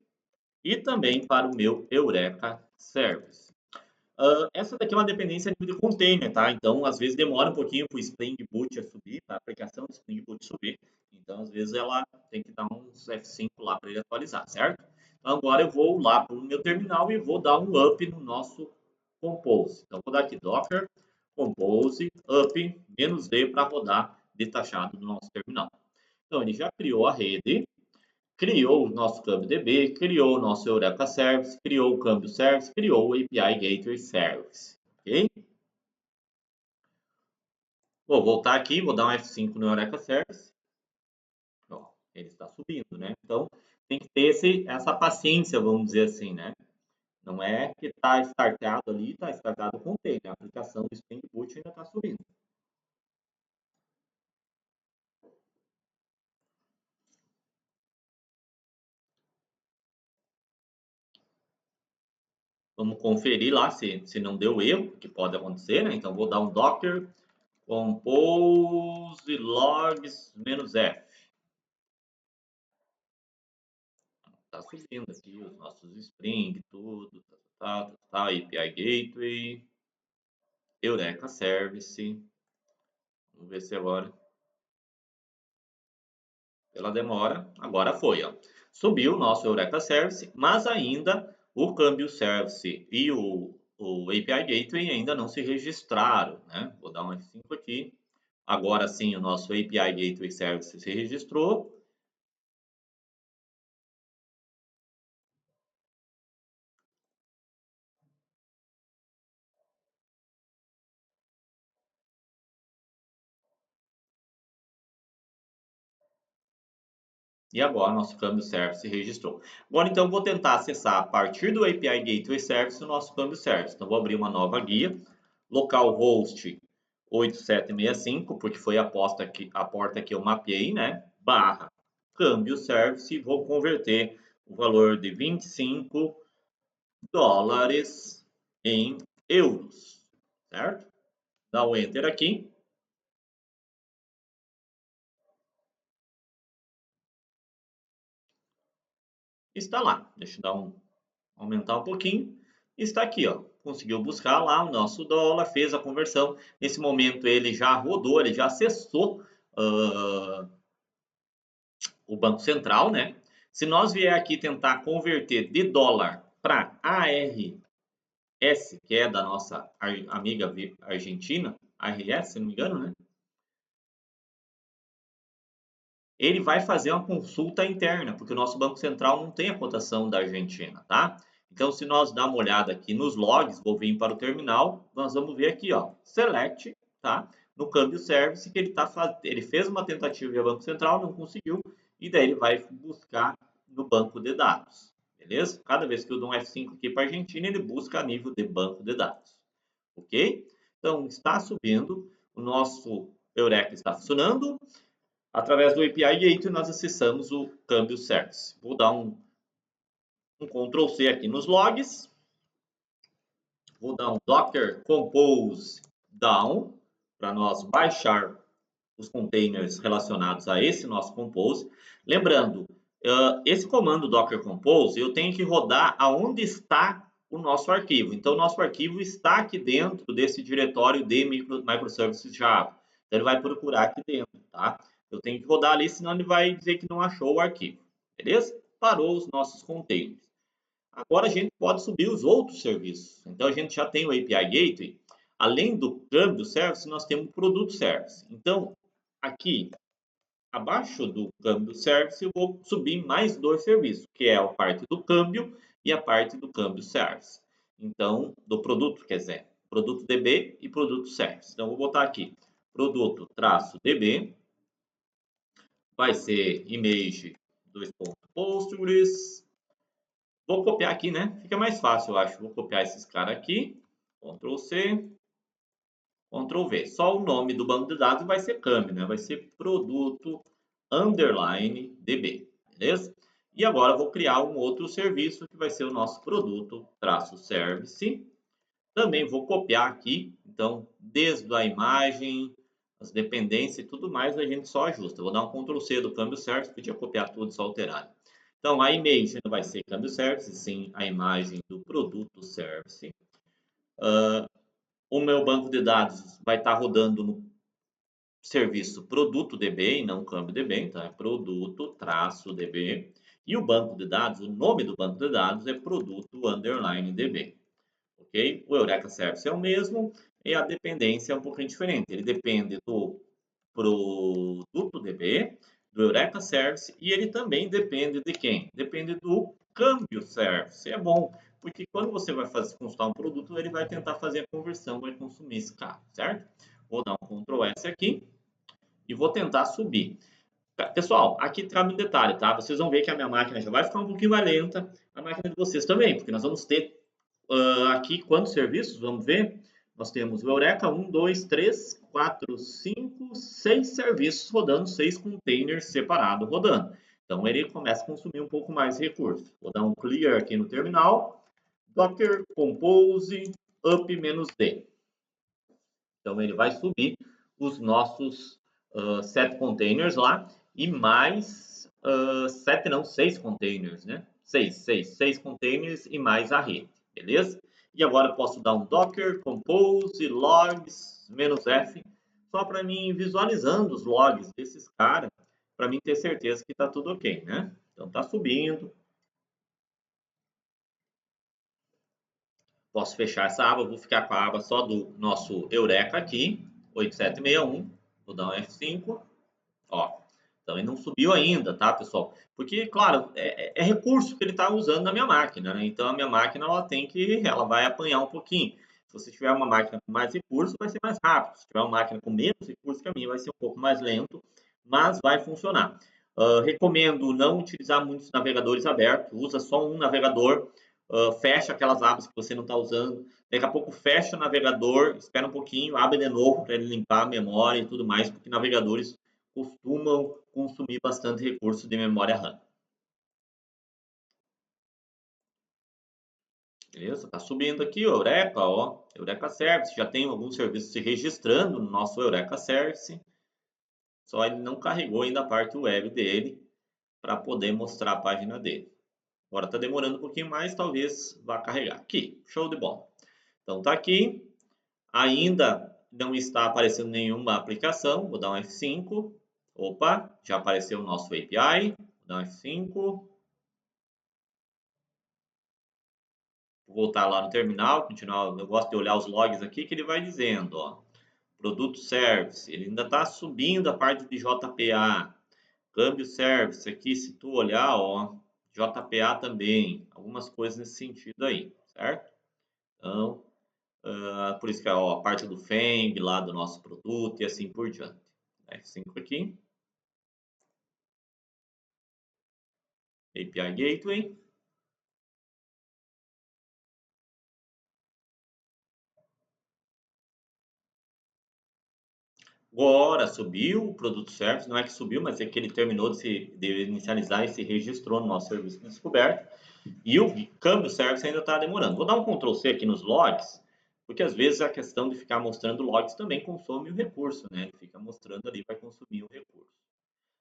e também para o meu Eureka Service. Essa daqui é uma dependência de container, tá? Então, às vezes demora um pouquinho para o Spring Boot a subir, tá? A aplicação do Spring Boot subir. Então, às vezes ela tem que dar uns F5 lá para ele atualizar, certo? Então, agora eu vou lá para o meu terminal e vou dar um up no nosso Compose. Então, vou dar aqui Docker Compose up -D para rodar detachado no nosso terminal. Então, ele já criou a rede, criou o nosso câmbio DB, criou o nosso Eureka Service, criou o câmbio Service, criou o API Gateway Service. Ok? Vou voltar aqui, vou dar um F5 no Eureka Service. Ó, ele está subindo, né? Então, tem que ter essa paciência, vamos dizer assim, né? Não é que está startado ali, está startado o container. A aplicação do Spring Boot ainda está subindo. Vamos conferir lá se não deu erro, que pode acontecer, né? Então, vou dar um Docker compose logs -f. Tá subindo aqui os nossos Spring, tudo, API Gateway, Eureka Service. Vamos ver se agora, pela demora, agora foi, ó. Subiu o nosso Eureka Service, mas ainda o câmbio Service e o API Gateway ainda não se registraram, né? Vou dar um F5 aqui. Agora sim, o nosso API Gateway Service se registrou. E agora nosso câmbio service se registrou. Agora então vou tentar acessar a partir do API Gateway Service o nosso câmbio service. Então vou abrir uma nova guia, localhost 8765, porque foi a porta que eu mapeei, né? Barra câmbio service e vou converter o valor de 25 dólares em euros, certo? Dá o enter aqui. Está lá. Deixa eu dar aumentar um pouquinho. Está aqui, ó. Conseguiu buscar lá o nosso dólar, fez a conversão. Nesse momento ele já rodou, ele já acessou o Banco Central, né? Se nós vier aqui tentar converter de dólar para ARS, que é da nossa amiga argentina, ARS, se não me engano, né? Ele vai fazer uma consulta interna, porque o nosso Banco Central não tem a cotação da Argentina, tá? Então, se nós dar uma olhada aqui nos logs, vou vir para o terminal, nós vamos ver aqui, ó, select tá? No câmbio service, que ele fez uma tentativa via Banco Central, não conseguiu, e daí ele vai buscar no banco de dados, beleza? Cada vez que eu dou um F5 aqui para a Argentina, ele busca a nível de banco de dados, ok? Então, está subindo, o nosso Eureka está funcionando. Através do API Gateway, nós acessamos o câmbio service. Vou dar um Ctrl C aqui nos logs. Vou dar um Docker Compose down para nós baixar os containers relacionados a esse nosso Compose. Lembrando, esse comando Docker Compose, eu tenho que rodar aonde está o nosso arquivo. Então, o nosso arquivo está aqui dentro desse diretório de microservices Java. Então, ele vai procurar aqui dentro, tá? Eu tenho que rodar ali, senão ele vai dizer que não achou o arquivo. Beleza? Parou os nossos containers. Agora a gente pode subir os outros serviços. Então, a gente já tem o API Gateway. Além do câmbio service, nós temos o produto service. Então, aqui, abaixo do câmbio service, eu vou subir mais dois serviços, que é a parte do câmbio e a parte do câmbio service. Então, do produto, quer dizer, produto DB e produto service. Então, eu vou botar aqui, produto traço DB, vai ser image 2.postgres. Vou copiar aqui, né? Fica mais fácil, eu acho. Vou copiar esses caras aqui, Ctrl C, Ctrl V. Só o nome do banco de dados vai ser câmbio, né? Vai ser produto underline DB, beleza? E agora eu vou criar um outro serviço que vai ser o nosso produto traço service. Também vou copiar aqui, então, desde a imagem, as dependências e tudo mais, a gente só ajusta. Eu vou dar um Ctrl C do câmbio service, podia copiar tudo só alterar. Então, a image não vai ser câmbio service, sim a imagem do produto service. O meu banco de dados vai estar rodando no serviço produto DB e não câmbio DB, então é produto traço DB. E o banco de dados, o nome do banco de dados é produto underline DB. Ok? O Eureka Service é o mesmo e a dependência é um pouquinho diferente. Ele depende do produto DB, do Eureka Service e ele também depende de quem? Depende do câmbio Service. É bom, porque quando você vai consultar um produto, ele vai tentar fazer a conversão, vai consumir esse carro, certo? Vou dar um Ctrl S aqui e vou tentar subir. Pessoal, aqui cabe um detalhe, tá? Vocês vão ver que a minha máquina já vai ficar um pouquinho mais lenta, a máquina de vocês também, porque nós vamos ter aqui quantos serviços? Vamos ver. Nós temos o Eureka 1, 2, 3, 4, 5, 6 serviços rodando, 6 containers separados rodando. Então ele começa a consumir um pouco mais de recurso. Vou dar um clear aqui no terminal. Docker compose up-d. Então ele vai subir os nossos 7 containers lá e mais 7 não, 6 containers, né? 6 containers e mais a rede, beleza? E agora eu posso dar um docker compose logs -f só para mim visualizando os logs desses caras, para mim ter certeza que está tudo ok, né? Então está subindo. Posso fechar essa aba, vou ficar com a aba só do nosso Eureka aqui, 8761. Vou dar um F5. Ó, então ele não subiu ainda, tá, pessoal? Porque, claro, é recurso que ele está usando na minha máquina, né? Então a minha máquina ela vai apanhar um pouquinho. Se você tiver uma máquina com mais recursos, vai ser mais rápido. Se tiver uma máquina com menos recursos que a minha, vai ser um pouco mais lento, mas vai funcionar. Recomendo não utilizar muitos navegadores abertos, usa só um navegador, fecha aquelas abas que você não está usando. Daqui a pouco fecha o navegador, espera um pouquinho, abre de novo para ele limpar a memória e tudo mais, porque navegadores costumam consumir bastante recurso de memória RAM. Beleza? Está subindo aqui o Eureka, ó, Eureka Service. Já tem alguns serviços se registrando no nosso Eureka Service. Só ele não carregou ainda a parte web dele para poder mostrar a página dele. Agora está demorando um pouquinho mais, talvez vá carregar. Aqui, show de bola. Então está aqui. Ainda não está aparecendo nenhuma aplicação. Vou dar um F5. Opa, já apareceu o nosso API. Vou dar um F5. Vou voltar lá no terminal, continuar. Eu gosto de olhar os logs aqui que ele vai dizendo, ó. Produto service, ele ainda está subindo a parte de JPA. Câmbio service, aqui se tu olhar, ó, JPA também. Algumas coisas nesse sentido aí, certo? Então, Por isso que ó, a parte do FENG lá do nosso produto e assim por diante. F5 aqui. API Gateway. Agora subiu o produto service, não é que subiu, mas é que ele terminou de inicializar e se registrou no nosso serviço de descoberta. E o câmbio service ainda está demorando. Vou dar um Ctrl C aqui nos logs, porque às vezes a questão de ficar mostrando logs também consome o recurso, né? Ele fica mostrando ali, vai consumir o recurso.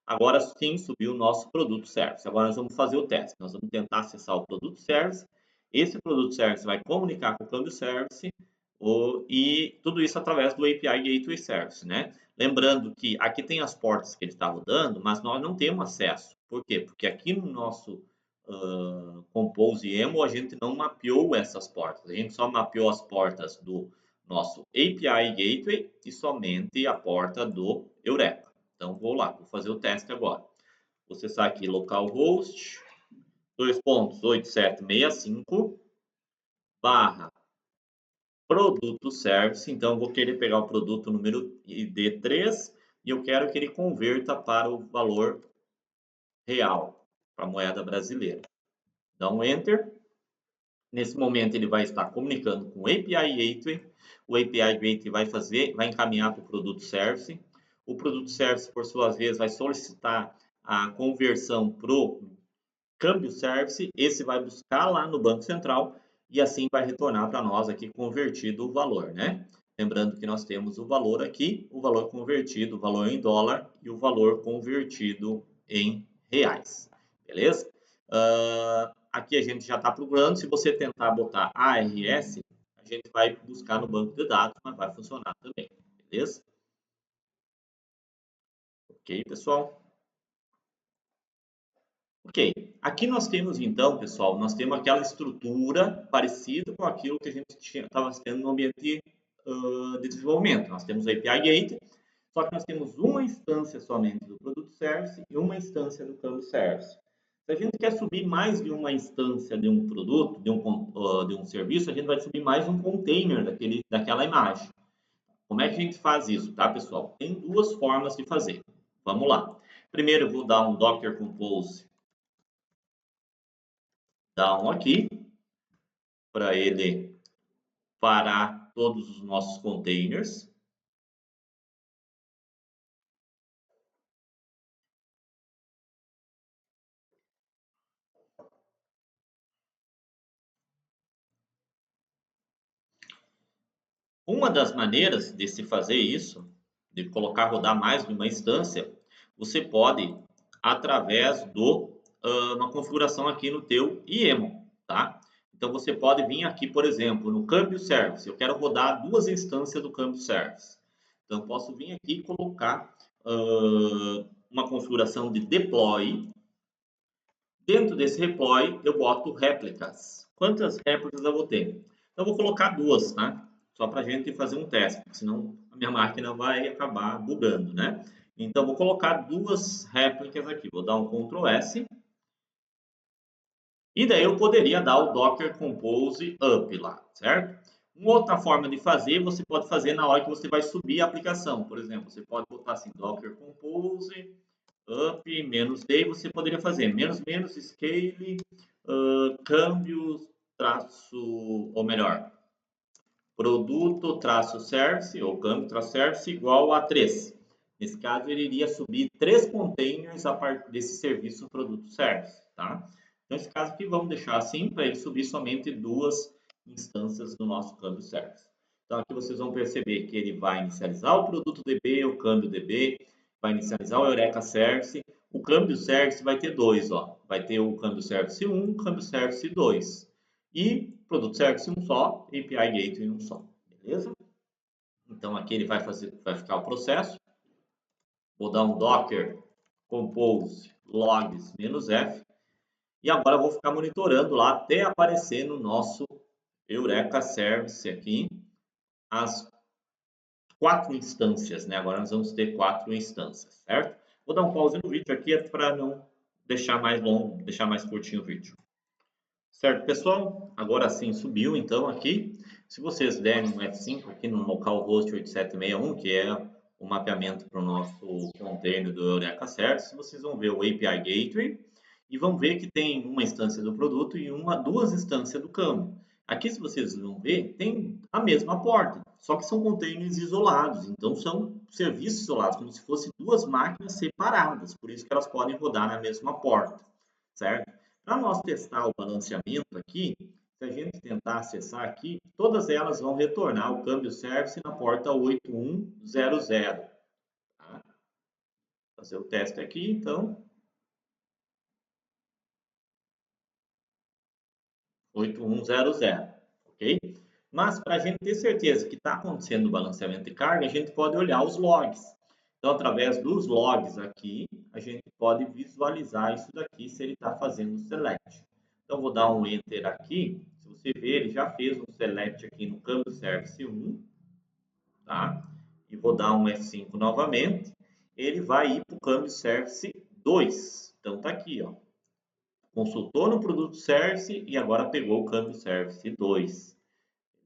Agora sim subiu o nosso produto service. Agora nós vamos fazer o teste. Nós vamos tentar acessar o produto service. Esse produto service vai comunicar com o câmbio service e tudo isso através do API Gateway Service, né? Lembrando que aqui tem as portas que ele está rodando, mas nós não temos acesso. Por quê? Porque aqui no nosso Compose YAML a gente não mapeou essas portas. A gente só mapeou as portas do nosso API Gateway e somente a porta do Eureka. Então, vou lá, vou fazer o teste agora. Vou acessar aqui localhost 2.8765 barra produto service. Então, vou querer pegar o produto número ID3 e eu quero que ele converta para o valor real, para a moeda brasileira. Dá um Enter. Nesse momento, ele vai estar comunicando com o API Gateway. O API Gateway vai encaminhar para o produto service. O produto service, por sua vez, vai solicitar a conversão para o câmbio service. Esse vai buscar lá no Banco Central e assim vai retornar para nós aqui convertido o valor, né? Lembrando que nós temos o valor aqui, o valor convertido, o valor em dólar e o valor convertido em reais, beleza? Aqui a gente já está procurando, se você tentar botar ARS, a gente vai buscar no banco de dados, mas vai funcionar também, beleza? Ok, pessoal? Ok, aqui nós temos então, pessoal, nós temos aquela estrutura parecida com aquilo que a gente estava tendo no ambiente de desenvolvimento. Nós temos o API Gate, só que nós temos uma instância somente do produto service e uma instância do câmbio service. Se a gente quer subir mais de uma instância de um produto, de um serviço, a gente vai subir mais um container daquela imagem. Como é que a gente faz isso, tá, pessoal? Tem duas formas de fazer. Vamos lá. Primeiro, eu vou dar um Docker Compose down aqui, para ele parar todos os nossos containers. Uma das maneiras de se fazer isso, de colocar rodar mais de uma instância, você pode através uma configuração aqui no teu YAML, tá? Então você pode vir aqui, por exemplo, no câmbio service. Eu quero rodar duas instâncias do câmbio service. Então eu posso vir aqui e colocar uma configuração de deploy. Dentro desse deploy eu boto réplicas. Quantas réplicas eu vou ter? Então eu vou colocar duas, tá? Só para a gente fazer um teste, senão a minha máquina vai acabar bugando, né? Então, vou colocar duas réplicas aqui. Vou dar um Ctrl S. E daí eu poderia dar o Docker Compose Up lá, certo? Uma outra forma de fazer, você pode fazer na hora que você vai subir a aplicação. Por exemplo, você pode botar assim, Docker Compose Up, menos D, você poderia fazer menos, scale, câmbio, traço, ou melhor, produto, traço service, ou câmbio, traço service, igual a 3. Nesse caso, ele iria subir 3 containers a partir desse serviço produto service, tá? Então, nesse caso aqui, vamos deixar assim, para ele subir somente duas instâncias do nosso câmbio service. Então, aqui vocês vão perceber que ele vai inicializar o produto DB, o câmbio DB, vai inicializar o Eureka Service. O câmbio Service vai ter dois, ó. Vai ter o câmbio Service 1, o câmbio Service 2. E produto Service um só, API Gateway um só, beleza? Então aqui ele vai ficar o processo. Vou dar um Docker Compose logs "-f". E agora eu vou ficar monitorando lá até aparecer no nosso Eureka Service aqui as 4 instâncias, né? Agora nós vamos ter 4 instâncias, certo? Vou dar um pause no vídeo aqui para não deixar mais longo, deixar mais curtinho o vídeo. Certo, pessoal? Agora sim subiu então aqui. Se vocês derem um F5 aqui no localhost 8761, que é o mapeamento para o nosso container do Eureka Service, vocês vão ver o API Gateway e vão ver que tem uma instância do produto e duas instâncias do câmbio. Aqui, se vocês vão ver, tem a mesma porta, só que são containers isolados, então são serviços isolados, como se fossem duas máquinas separadas, por isso que elas podem rodar na mesma porta, certo? Para nós testar o balanceamento aqui, se a gente tentar acessar aqui, todas elas vão retornar o câmbio service na porta 8100. Tá? Fazer o teste aqui, então. 8100, ok? Mas para a gente ter certeza que está acontecendo o balanceamento de carga, a gente pode olhar os logs. Então, através dos logs aqui, a gente pode visualizar isso daqui se ele está fazendo o select. Então, vou dar um Enter aqui. Se você ver, ele já fez um select aqui no câmbio service 1, tá? E vou dar um F5 novamente. Ele vai ir para o câmbio service 2. Então, está aqui, ó. Consultou no produto service e agora pegou o câmbio service 2.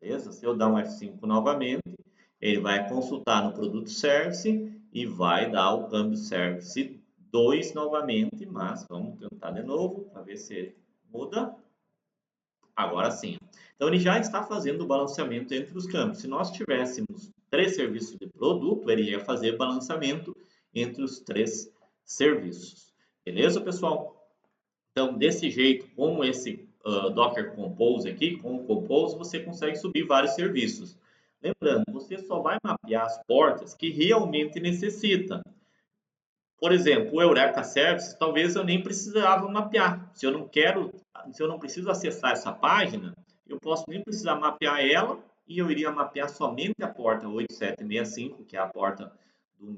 Beleza? Se eu dar um F5 novamente, ele vai consultar no produto service e vai dar o câmbio service 2 novamente, mas vamos tentar de novo para ver se muda. Agora sim. Então ele já está fazendo o balanceamento entre os câmbios. Se nós tivéssemos 3 serviços de produto, ele ia fazer balanceamento entre os 3 serviços. Beleza, pessoal? Então, desse jeito, com esse Docker Compose aqui, com o Compose, você consegue subir vários serviços. Lembrando, você só vai mapear as portas que realmente necessita. Por exemplo, o Eureka Service, talvez eu nem precisava mapear. Se eu não preciso acessar essa página, eu posso nem precisar mapear ela e eu iria mapear somente a porta 8765, que é a porta do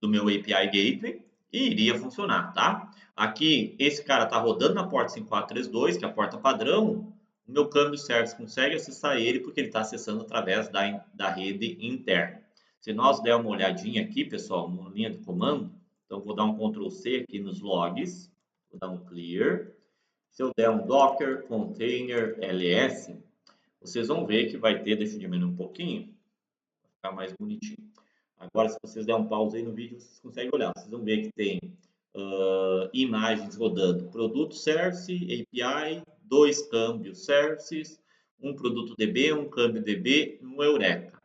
meu API Gateway e iria funcionar, tá? Aqui, esse cara está rodando na porta 5432, que é a porta padrão. O meu câmbio service consegue acessar ele porque ele está acessando através da rede interna. Se nós der uma olhadinha aqui, pessoal, na linha de comando, então vou dar um Ctrl C aqui nos logs, vou dar um clear. Se eu der um docker container ls, vocês vão ver que vai ter, deixa eu diminuir um pouquinho, para ficar mais bonitinho. Agora, se vocês der um pause aí no vídeo, vocês conseguem olhar. Vocês vão ver que tem imagens rodando. Produto Service, API, 2 câmbios Services, um produto DB, um câmbio DB, um Eureka.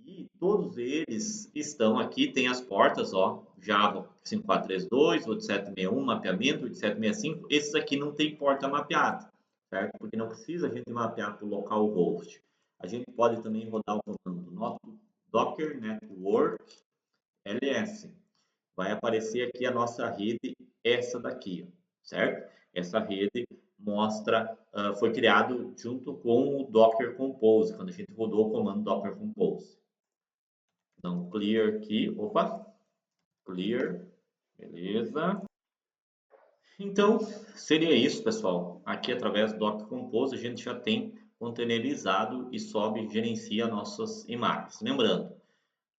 E todos eles estão aqui, tem as portas, ó, Java 5432, 8761, mapeamento, 8765. Esses aqui não tem porta mapeada, certo? Porque não precisa a gente mapear para o localhost. A gente pode também rodar o comando Docker Network LS. Vai aparecer aqui a nossa rede, essa daqui, certo? Essa rede mostra, foi criado junto com o Docker Compose, quando a gente rodou o comando Docker Compose. Então, clear aqui, opa, clear, beleza. Então, seria isso, pessoal. Aqui, através do Docker Compose, a gente já tem containerizado e sobe e gerencia nossas imagens. Lembrando,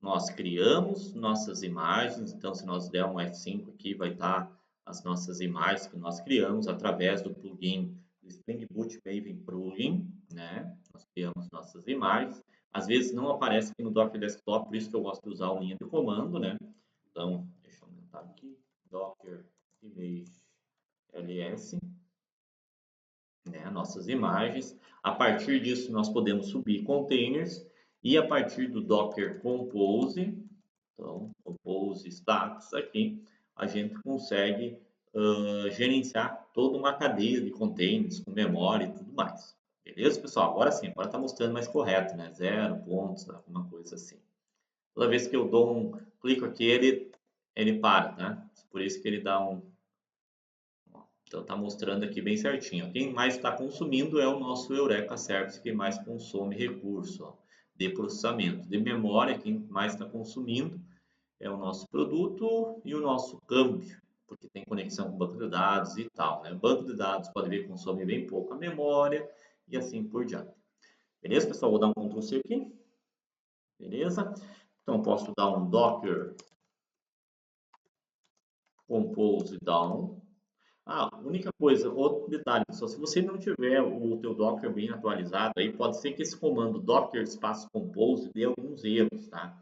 nós criamos nossas imagens, então se nós der um F5 aqui, vai estar as nossas imagens que nós criamos através do plugin do Spring Boot Maven Plugin, né? Nós criamos nossas imagens. Às vezes não aparece aqui no Docker Desktop, por isso que eu gosto de usar a linha de comando, né? Então, deixa eu aumentar aqui, Docker Image ls, né? Nossas imagens. A partir disso, nós podemos subir containers e a partir do Docker Compose, então, Compose Status aqui, a gente consegue gerenciar toda uma cadeia de containers com memória e tudo mais. Beleza, pessoal? Agora sim, agora está mostrando mais correto, né? 0 pontos, alguma coisa assim. Toda vez que eu dou um clique aqui, ele para, né? Por isso que ele dá um... Então, está mostrando aqui bem certinho. Quem mais está consumindo é o nosso Eureka Service, que mais consome recurso, ó, de processamento. De memória, quem mais está consumindo é o nosso produto e o nosso câmbio, porque tem conexão com o banco de dados e tal, né? O banco de dados, pode ver, consome bem pouco a memória e assim por diante. Beleza, pessoal? Vou dar um Ctrl C aqui. Beleza? Então, posso dar um Docker Compose down. Única coisa, outro detalhe, pessoal, se você não tiver o teu Docker bem atualizado, aí pode ser que esse comando docker espaço compose dê alguns erros, tá?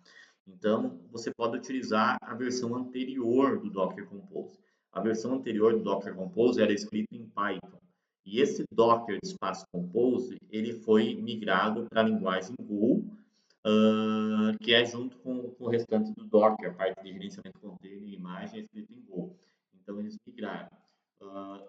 Então, você pode utilizar a versão anterior do Docker Compose. A versão anterior do Docker Compose era escrita em Python. E esse Docker espaço Compose, ele foi migrado para a linguagem Go, que é junto com o restante do Docker, a parte de gerenciamento de container e imagem é escrita em Go. Então, eles migraram.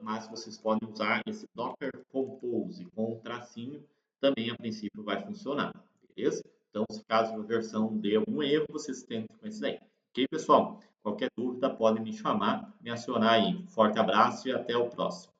Mas vocês podem usar esse Docker Compose com um tracinho, também a princípio vai funcionar, beleza? Então, se caso a versão dê algum erro, vocês tentem com esse daí. Ok, pessoal? Qualquer dúvida, podem me chamar, me acionar aí. Forte abraço e até o próximo.